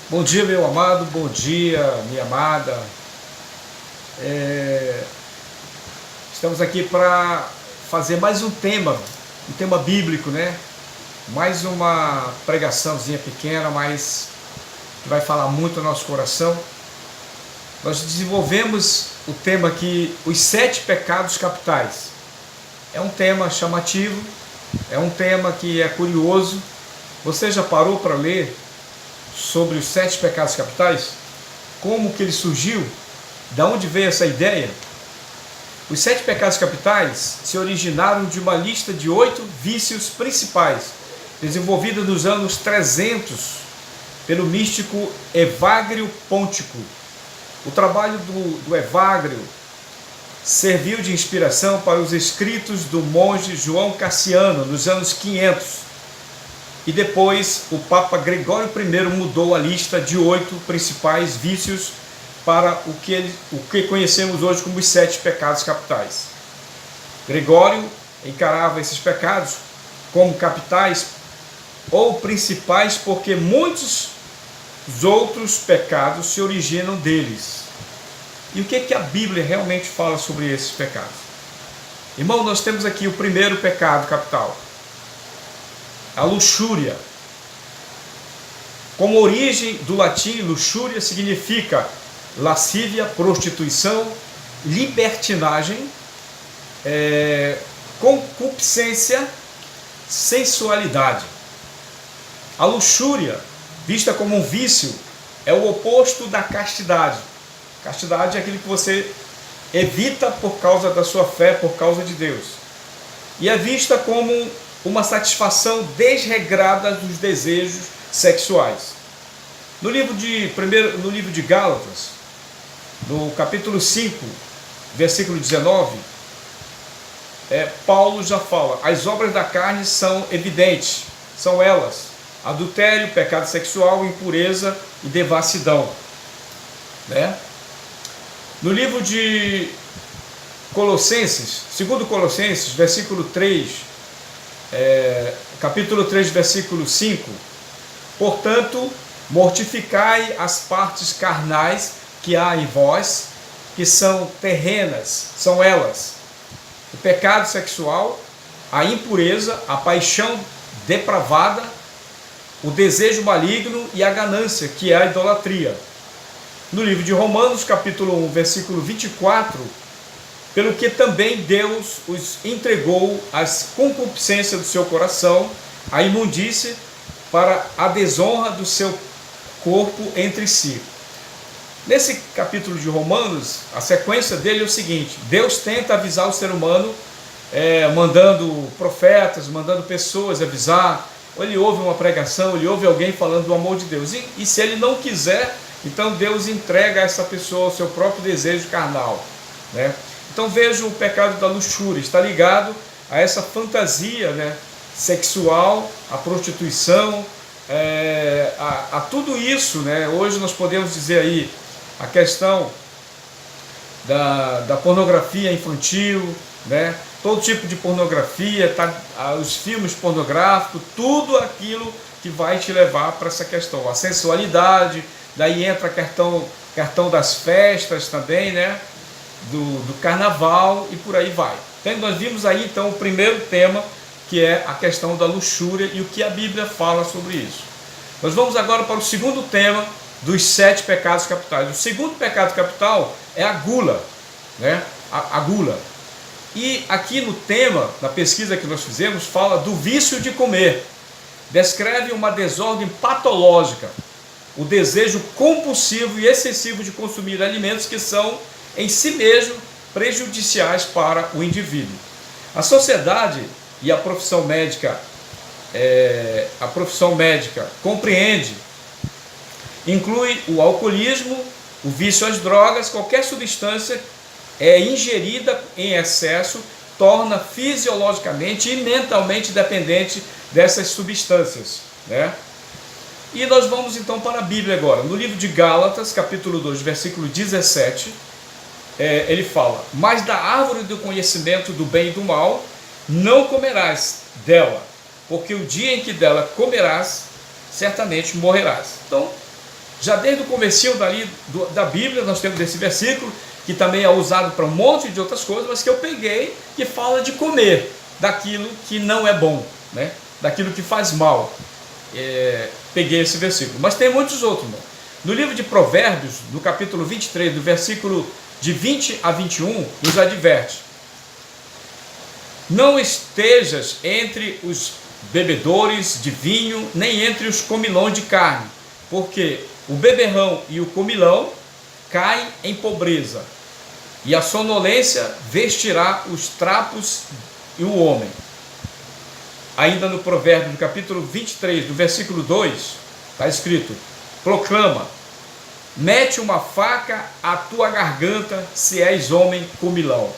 Bom dia, meu amado, bom dia, minha amada. Estamos aqui para fazer mais um tema bíblico, né? Mais uma pregaçãozinha pequena, mas que vai falar muito ao nosso coração. Nós desenvolvemos o tema aqui, os 7 pecados capitais. É um tema chamativo, é um tema que é curioso. Você já parou para ler sobre os 7 pecados capitais? Como que ele surgiu? De onde veio essa ideia? Os 7 pecados capitais se originaram de uma lista de 8 vícios principais, desenvolvida nos anos 300 pelo místico Evagrio Pôntico. O trabalho do Evagrio serviu de inspiração para os escritos do monge João Cassiano nos anos 500. E depois o Papa Gregório I mudou a lista de 8 principais vícios para o que conhecemos hoje como os 7 pecados capitais. Gregório encarava esses pecados como capitais ou principais porque muitos outros pecados se originam deles. E o que a Bíblia realmente fala sobre esses pecados? Irmão, nós temos aqui o primeiro pecado capital, a luxúria. Como origem do latim, luxúria significa lascívia, prostituição, libertinagem, concupiscência, sensualidade. A luxúria, vista como um vício, é o oposto da castidade. Castidade é aquilo que você evita por causa da sua fé, por causa de Deus. E é vista como uma satisfação desregrada dos desejos sexuais. No livro de Gálatas, no capítulo 5, versículo 19, Paulo já fala: as obras da carne são evidentes, são elas: adultério, pecado sexual, impureza e devassidão. Né? No livro de Colossenses, segundo Colossenses, versículo 3, capítulo 3, versículo 5, portanto, mortificai as partes carnais que há em vós, que são terrenas, são elas: o pecado sexual, a impureza, a paixão depravada, o desejo maligno e a ganância, que é a idolatria. No livro de Romanos, capítulo 1, versículo 24, pelo que também Deus os entregou às concupiscências do seu coração, à imundície, para a desonra do seu corpo entre si. Nesse capítulo de Romanos, a sequência dele é o seguinte: Deus tenta avisar o ser humano, mandando profetas, mandando pessoas avisar, ou ele ouve uma pregação, ele ouve alguém falando do amor de Deus, e se ele não quiser, então Deus entrega a essa pessoa ao seu próprio desejo carnal, né? Então veja, o pecado da luxúria está ligado a essa fantasia, né, sexual, a prostituição, a tudo isso, né? Hoje nós podemos dizer aí a questão da pornografia infantil, né? Todo tipo de pornografia, os filmes pornográficos, tudo aquilo que vai te levar para essa questão, a sensualidade. Daí entra a questão das festas também, né? Do carnaval e por aí vai. Então, nós vimos aí então o primeiro tema, que é a questão da luxúria e o que a Bíblia fala sobre isso. Nós vamos agora para o segundo tema dos 7 pecados capitais. O segundo pecado capital é a gula, né? A gula. E aqui no tema, na pesquisa que nós fizemos, fala do vício de comer. Descreve uma desordem patológica, o desejo compulsivo e excessivo de consumir alimentos que são em si mesmo prejudiciais para o indivíduo. A sociedade e a profissão médica compreende, inclui o alcoolismo, o vício às drogas. Qualquer substância ingerida em excesso torna fisiologicamente e mentalmente dependente dessas substâncias, né? E nós vamos então para a Bíblia agora. No livro de Gálatas, capítulo 2, versículo 17, ele fala: mas da árvore do conhecimento do bem e do mal não comerás dela, porque o dia em que dela comerás, certamente morrerás. Então, Já desde o comecinho da Bíblia, nós temos esse versículo, que também é usado para um monte de outras coisas, mas que eu peguei, que fala de comer daquilo que não é bom, né? Daquilo que faz mal. Peguei esse versículo, mas tem muitos outros, irmão. No livro de Provérbios, no capítulo 23, do versículo de 20 a 21, nos adverte: não estejas entre os bebedores de vinho, nem entre os comilões de carne, porque o beberrão e o comilão caem em pobreza, e a sonolência vestirá os trapos e o homem. Ainda no Provérbio, no capítulo 23, do versículo 2, está escrito: proclama, mete uma faca à tua garganta, se és homem comilão.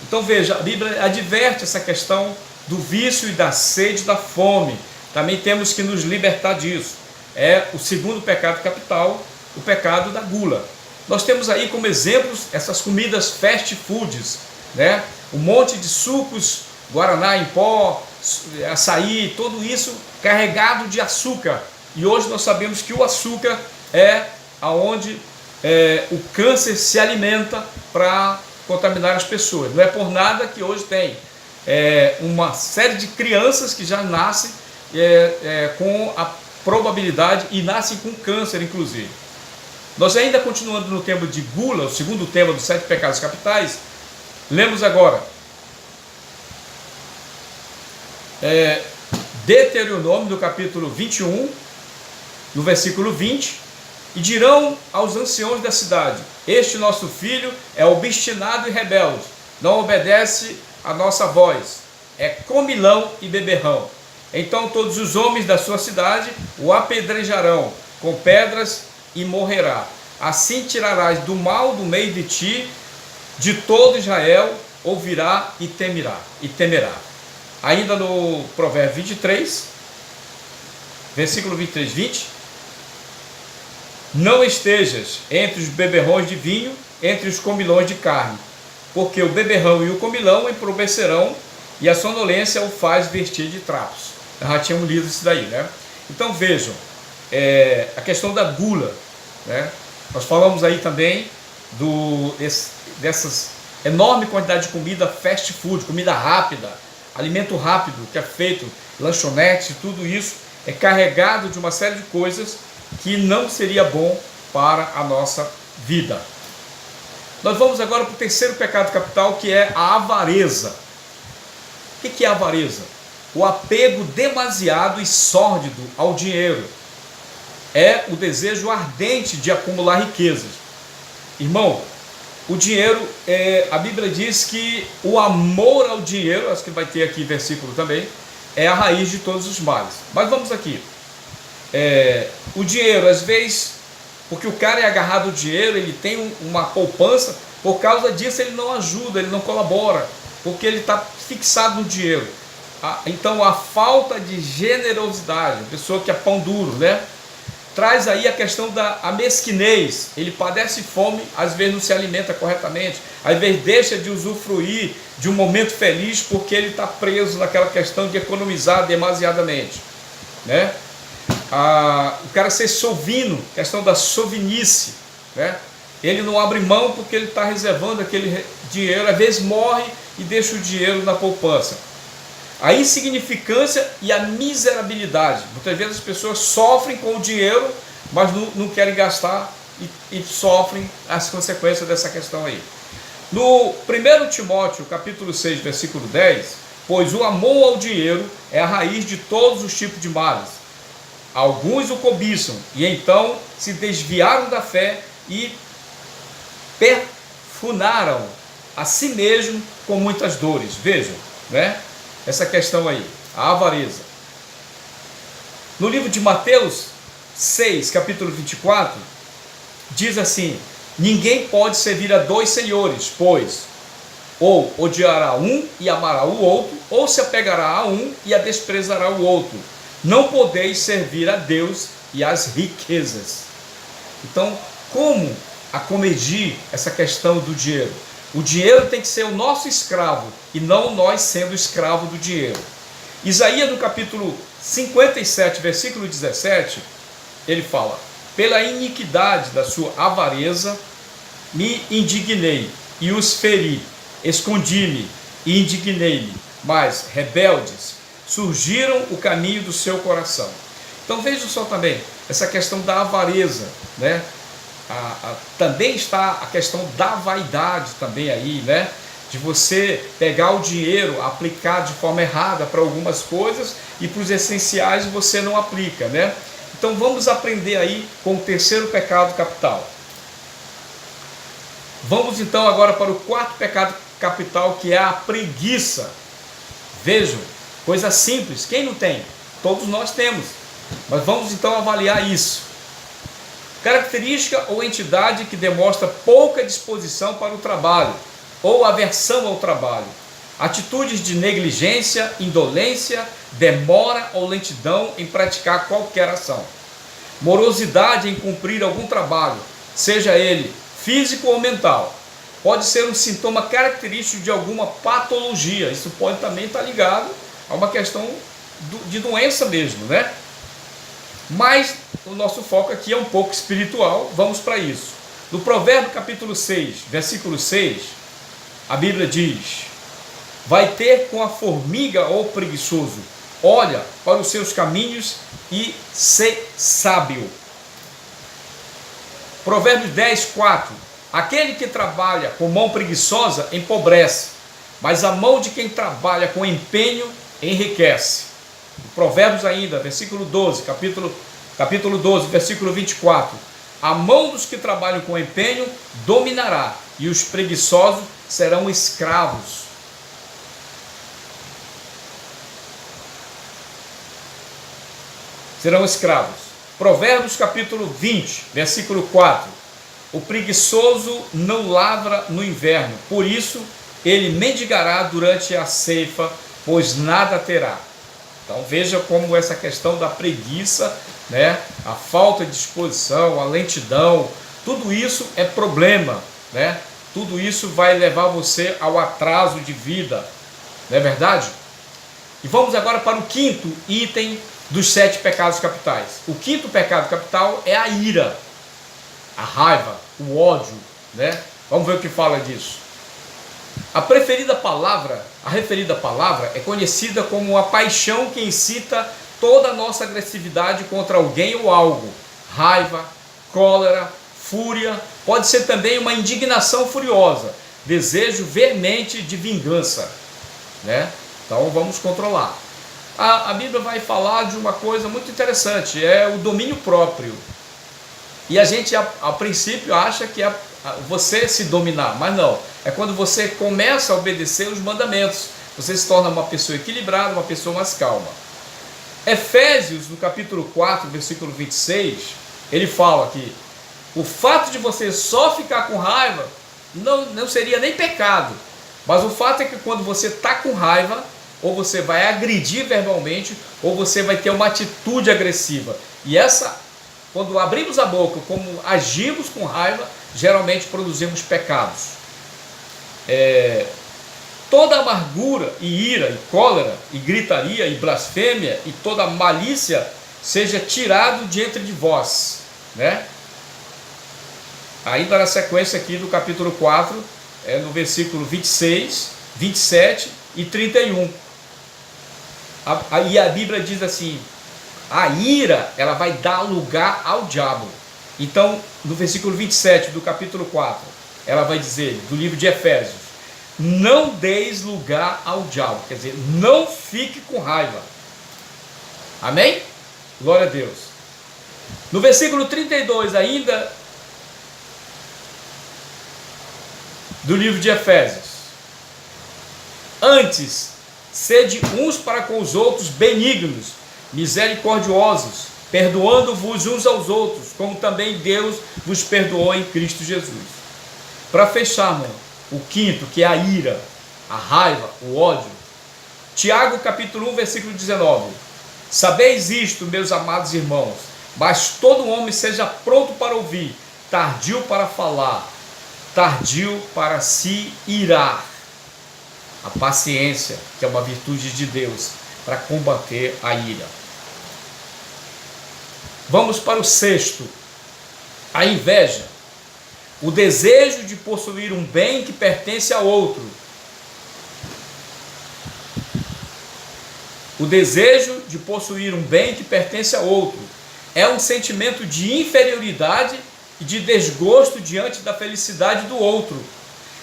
Então veja, a Bíblia adverte essa questão do vício e da sede, da fome. Também temos que nos libertar disso. É o segundo pecado capital, o pecado da gula. Nós temos aí como exemplos essas comidas fast foods, né? Um monte de sucos, guaraná em pó, açaí, tudo isso carregado de açúcar. E hoje nós sabemos que o açúcar é aonde o câncer se alimenta para contaminar as pessoas. Não é por nada que hoje tem uma série de crianças que já nascem com a probabilidade e nascem com câncer, inclusive. Nós ainda continuando no tema de gula, o segundo tema dos 7 pecados capitais, lemos agora Deuteronômio, do capítulo 21, no versículo 20: e dirão aos anciãos da cidade: este nosso filho é obstinado e rebelde, não obedece a nossa voz, é comilão e beberrão. Então todos os homens da sua cidade o apedrejarão com pedras e morrerá. Assim tirarás do mal do meio de ti, de todo Israel ouvirá e temerá. Ainda no Provérbio 23, versículo 23, 20: não estejas entre os beberrões de vinho, entre os comilões de carne, porque o beberrão e o comilão empobrecerão, e a sonolência o faz vestir de trapos. Nós já tínhamos lido isso daí, né? Então vejam, a questão da gula, né? Nós falamos aí também dessas enorme quantidade de comida fast food, comida rápida, alimento rápido que é feito, lanchonetes, tudo isso é carregado de uma série de coisas que não seria bom para a nossa vida. Nós vamos agora para o terceiro pecado capital, que é a avareza. O que é a avareza? O apego demasiado e sórdido ao dinheiro. É o desejo ardente de acumular riquezas. Irmão, o dinheiro, a Bíblia diz que o amor ao dinheiro, acho que vai ter aqui versículo também, é a raiz de todos os males. Mas vamos aqui. O dinheiro, às vezes, porque o cara é agarrado ao dinheiro, ele tem uma poupança, por causa disso ele não ajuda, ele não colabora, porque ele está fixado no dinheiro. Então a falta de generosidade, a pessoa que é pão duro, né? Traz aí a questão da mesquinez. Ele padece fome, às vezes não se alimenta corretamente, às vezes deixa de usufruir de um momento feliz porque ele está preso naquela questão de economizar demasiadamente, né? O cara ser sovino, questão da sovinice, né? Ele não abre mão porque ele está reservando aquele dinheiro, às vezes morre e deixa o dinheiro na poupança. A insignificância e a miserabilidade. Muitas vezes as pessoas sofrem com o dinheiro, mas não querem gastar e sofrem as consequências dessa questão aí. No 1 Timóteo, capítulo 6, versículo 10, pois o amor ao dinheiro é a raiz de todos os tipos de males. Alguns o cobiçam e então se desviaram da fé e perfunaram a si mesmo com muitas dores. Vejam, né? Essa questão aí, a avareza. No livro de Mateus 6, capítulo 24, diz assim: ninguém pode servir a 2 senhores, pois ou odiará um e amará o outro, ou se apegará a um e a desprezará o outro. Não podeis servir a Deus e às riquezas. Então, como acomedir essa questão do dinheiro? O dinheiro tem que ser o nosso escravo e não nós sendo escravo do dinheiro. Isaías, no capítulo 57, versículo 17, ele fala: pela iniquidade da sua avareza, me indignei e os feri, escondi-me e indignei-me, mas rebeldes surgiram o caminho do seu coração. Então vejam só também essa questão da avareza, né? Também está a questão da vaidade também aí, né? De você pegar o dinheiro, aplicar de forma errada para algumas coisas e para os essenciais você não aplica, né? Então vamos aprender aí com o terceiro pecado capital. Vamos então agora para o quarto pecado capital, que é a preguiça. Vejam, coisa simples, quem não tem? Todos nós temos, mas vamos então avaliar isso. Característica ou entidade que demonstra pouca disposição para o trabalho ou aversão ao trabalho. Atitudes de negligência, indolência, demora ou lentidão em praticar qualquer ação. Morosidade em cumprir algum trabalho, seja ele físico ou mental. Pode ser um sintoma característico de alguma patologia. Isso pode também estar ligado a uma questão de doença mesmo, né? Mas o nosso foco aqui é um pouco espiritual, vamos para isso. No Provérbio capítulo 6, versículo 6, a Bíblia diz: vai ter com a formiga ou preguiçoso, olha para os seus caminhos e sê sábio. Provérbios 10, 4, aquele que trabalha com mão preguiçosa empobrece, mas a mão de quem trabalha com empenho enriquece. Provérbios ainda, versículo 12, capítulo 12, versículo 24, a mão dos que trabalham com empenho dominará, e os preguiçosos serão escravos. Serão escravos. Provérbios capítulo 20, versículo 4, o preguiçoso não lavra no inverno, por isso ele mendigará durante a ceifa, pois nada terá. Então veja como essa questão da preguiça, né, a falta de disposição, a lentidão, tudo isso é problema, né? Tudo isso vai levar você ao atraso de vida, não é verdade? E vamos agora para o quinto item dos 7 pecados capitais. O quinto pecado capital é a ira, a raiva, o ódio, né? Vamos ver o que fala disso. A referida palavra é conhecida como a paixão que incita toda a nossa agressividade contra alguém ou algo. Raiva, cólera, fúria, pode ser também uma indignação furiosa, desejo veemente de vingança, né? Então vamos controlar. A Bíblia vai falar de uma coisa muito interessante, é o domínio próprio. E a gente, a princípio, acha que é você se dominar, mas não. É quando você começa a obedecer os mandamentos. Você se torna uma pessoa equilibrada, uma pessoa mais calma. Efésios, no capítulo 4, versículo 26, ele fala que o fato de você só ficar com raiva não seria nem pecado. Mas o fato é que quando você está com raiva, ou você vai agredir verbalmente, ou você vai ter uma atitude agressiva. E quando abrimos a boca, como agimos com raiva, geralmente produzimos pecados. Toda amargura e ira, e cólera, e gritaria, e blasfêmia, e toda malícia seja tirado de entre de vós, né? Ainda na sequência aqui do capítulo 4, no versículo 26, 27 e 31. Aí a Bíblia diz assim: a ira, ela vai dar lugar ao diabo. Então, no versículo 27 do capítulo 4, ela vai dizer, do livro de Efésios: não deis lugar ao diabo. Quer dizer, não fique com raiva. Amém? Glória a Deus. No versículo 32 ainda, do livro de Efésios: antes, sede uns para com os outros benignos, misericordiosos, perdoando-vos uns aos outros, como também Deus vos perdoou em Cristo Jesus. Para fechar, mano, o quinto, que é a ira, a raiva, o ódio. Tiago capítulo 1, versículo 19. Sabeis isto, meus amados irmãos, mas todo homem seja pronto para ouvir, tardio para falar, tardio para se irar. A paciência, que é uma virtude de Deus para combater a ira. Vamos para o sexto. A inveja, o desejo de possuir um bem que pertence a outro. O desejo de possuir um bem que pertence a outro é um sentimento de inferioridade e de desgosto diante da felicidade do outro.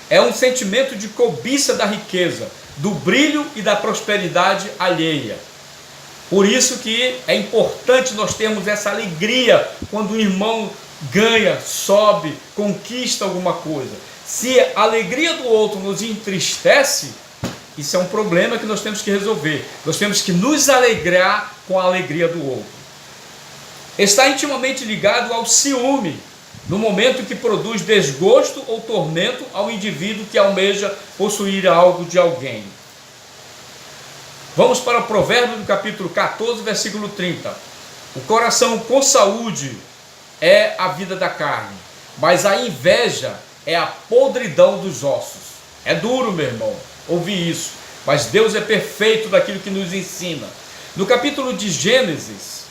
É um sentimento de cobiça da riqueza, do brilho e da prosperidade alheia. Por isso que é importante nós termos essa alegria quando o irmão ganha, sobe, conquista alguma coisa. Se a alegria do outro nos entristece, isso é um problema que nós temos que resolver. Nós temos que nos alegrar com a alegria do outro. Está intimamente ligado ao ciúme, no momento que produz desgosto ou tormento ao indivíduo que almeja possuir algo de alguém. Vamos para o provérbio do capítulo 14, versículo 30. O coração com saúde é a vida da carne, mas a inveja é a podridão dos ossos. É duro, meu irmão, ouvir isso, mas Deus é perfeito daquilo que nos ensina. No capítulo de Gênesis,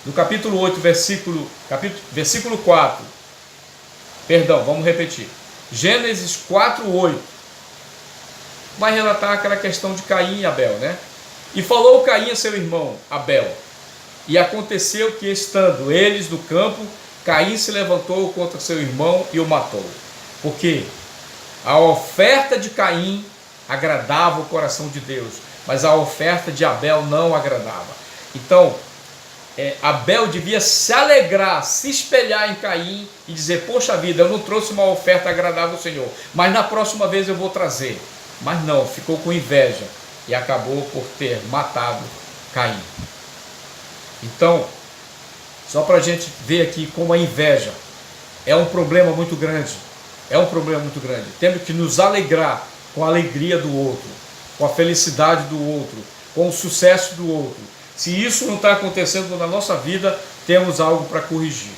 no capítulo 8, versículo 4, perdão, vamos repetir. Gênesis 4, 8, vai relatar aquela questão de Caim e Abel, né? E falou Caim a seu irmão Abel, e aconteceu que, estando eles no campo, Caim se levantou contra seu irmão e o matou, porque a oferta de Caim agradava o coração de Deus, mas a oferta de Abel não agradava. Então, Abel devia se alegrar, se espelhar em Caim e dizer: poxa vida, eu não trouxe uma oferta agradável ao Senhor, mas na próxima vez eu vou trazer. Mas não, ficou com inveja e acabou por ter matado Caim. Então, só para a gente ver aqui como a inveja é um problema muito grande. É um problema muito grande. Temos que nos alegrar com a alegria do outro, com a felicidade do outro, com o sucesso do outro. Se isso não está acontecendo na nossa vida, temos algo para corrigir.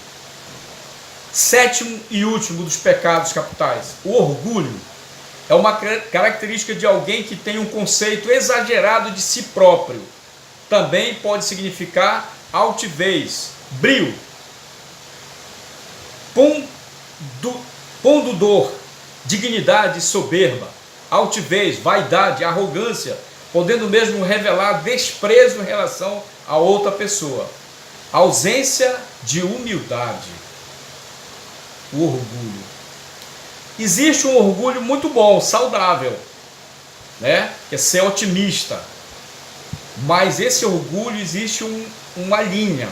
Sétimo e último dos pecados capitais, o orgulho. É uma característica de alguém que tem um conceito exagerado de si próprio. Também pode significar altivez, brio, pundor, dignidade, soberba, altivez, vaidade, arrogância, podendo mesmo revelar desprezo em relação a outra pessoa. Ausência de humildade, o orgulho. Existe um orgulho muito bom, saudável, né? Que é ser otimista. Mas esse orgulho existe uma linha.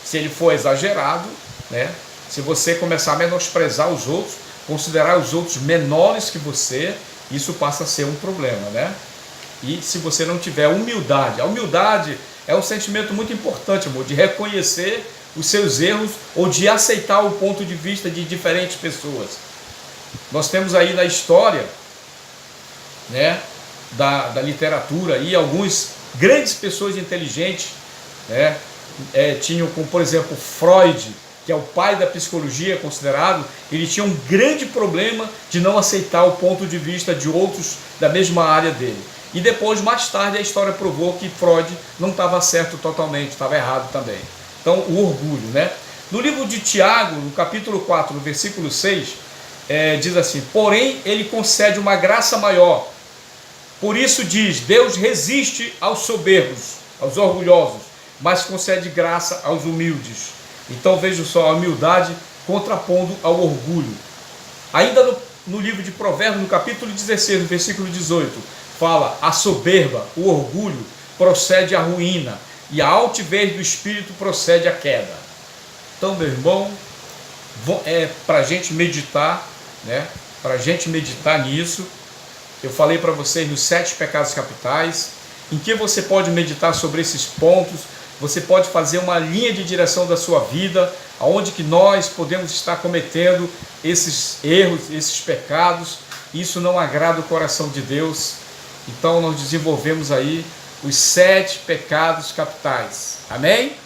Se ele for exagerado, né? Se você começar a menosprezar os outros, considerar os outros menores que você, isso passa a ser um problema, né? E se você não tiver humildade, a humildade é um sentimento muito importante, amor, de reconhecer os seus erros ou de aceitar o ponto de vista de diferentes pessoas. Nós temos aí na história, né, da literatura aí algumas grandes pessoas inteligentes, né, tinham como, por exemplo, Freud, que é o pai da psicologia considerado. Ele tinha um grande problema de não aceitar o ponto de vista de outros da mesma área dele. E depois, mais tarde, a história provou que Freud não estava certo totalmente, estava errado também. Então, o orgulho, né? No livro de Tiago, no capítulo 4, no versículo 6, diz assim: porém, ele concede uma graça maior. Por isso diz: Deus resiste aos soberbos, aos orgulhosos, mas concede graça aos humildes. Então, veja só, a humildade contrapondo ao orgulho. Ainda no livro de Provérbios, no capítulo 16, no versículo 18, fala: a soberba, o orgulho, procede à ruína, e a altivez do espírito procede à queda. Então, meu irmão, para a gente meditar, né? Para a gente meditar nisso, eu falei para vocês nos 7 pecados capitais, em que você pode meditar sobre esses pontos. Você pode fazer uma linha de direção da sua vida, aonde que nós podemos estar cometendo esses erros, esses pecados. Isso não agrada o coração de Deus. Então nós desenvolvemos aí os 7 pecados capitais. Amém?